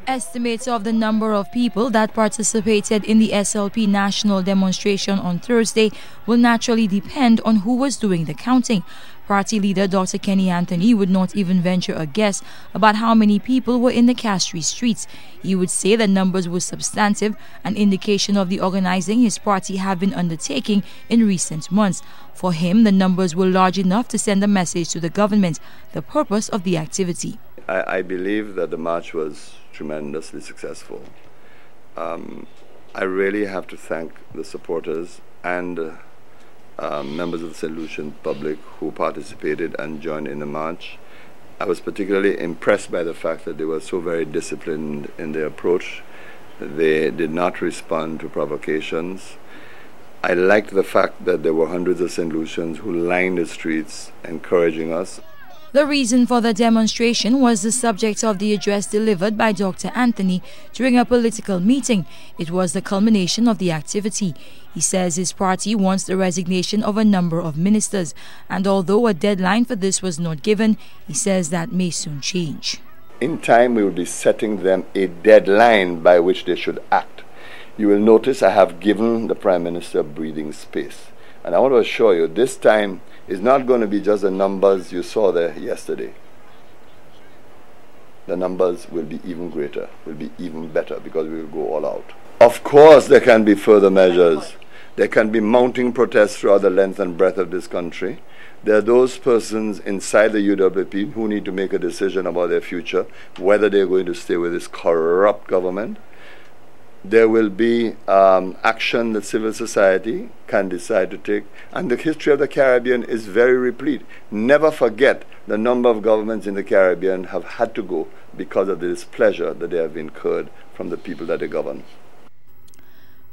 Estimates of the number of people that participated in the SLP national demonstration on Thursday will naturally depend on who was doing the counting. Party leader Dr. Kenny Anthony would not even venture a guess about how many people were in the Castries streets. He would say the numbers were substantive, an indication of the organizing his party have been undertaking in recent months. For him, the numbers were large enough to send a message to the government, the purpose of the activity. I believe that the march was tremendously successful. I really have to thank the supporters and members of the St. Lucian public who participated and joined in the march. I was particularly impressed by the fact that they were so very disciplined in their approach. They did not respond to provocations. I liked the fact that there were hundreds of St. Lucians who lined the streets encouraging us. The reason for the demonstration was the subject of the address delivered by Dr. Anthony during a political meeting. It was the culmination of the activity. He says his party wants the resignation of a number of ministers, and although a deadline for this was not given, he says that may soon change. In time, we will be setting them a deadline by which they should act. You will notice I have given the Prime Minister breathing space. And I want to assure you, this time is not going to be just the numbers you saw there yesterday. The numbers will be even greater, will be even better, because we will go all out. Of course, there can be further measures. There can be mounting protests throughout the length and breadth of this country. There are those persons inside the UWP who need to make a decision about their future, whether they're going to stay with this corrupt government. There will be action that civil society can decide to take. And the history of the Caribbean is very replete. Never forget the number of governments in the Caribbean have had to go because of the displeasure that they have incurred from the people that they govern.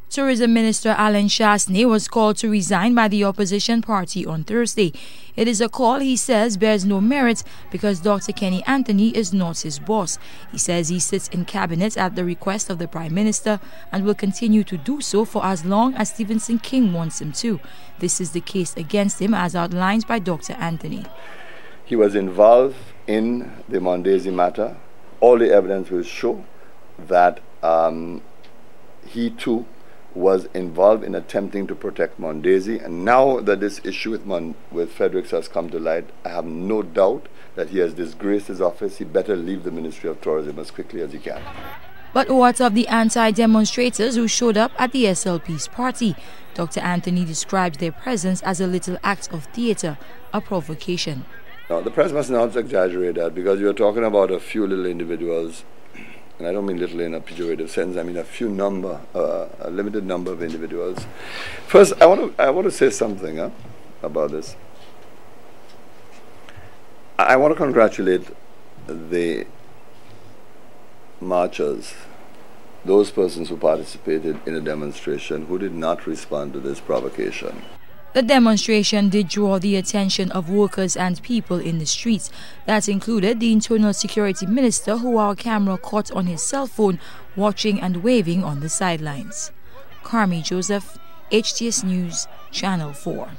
Tourism Minister Alan Shastney was called to resign by the opposition party on Thursday. It is a call he says bears no merit because Dr. Kenny Anthony is not his boss. He says he sits in cabinet at the request of the Prime Minister and will continue to do so for as long as Stephenson King wants him to. This is the case against him as outlined by Dr. Anthony. He was involved in the Mondesi matter. All the evidence will show that he too was involved in attempting to protect Mondesi, and now that this issue with Fredericks has come to light, I have no doubt that he has disgraced his office. He better leave the Ministry of Tourism as quickly as he can. But what of the anti-demonstrators who showed up at the SLP's party? Dr. Anthony described their presence as a little act of theatre, a provocation. Now, the press must not exaggerate that, because you're talking about a few little individuals. And I don't mean little in a pejorative sense. I mean a limited number of individuals. First, I want to say something about this. I want to congratulate the marchers, those persons who participated in the demonstration who did not respond to this provocation. The demonstration did draw the attention of workers and people in the streets. That included the Internal Security Minister, who our camera caught on his cell phone watching and waving on the sidelines. Carmi Joseph, HTS News, Channel 4.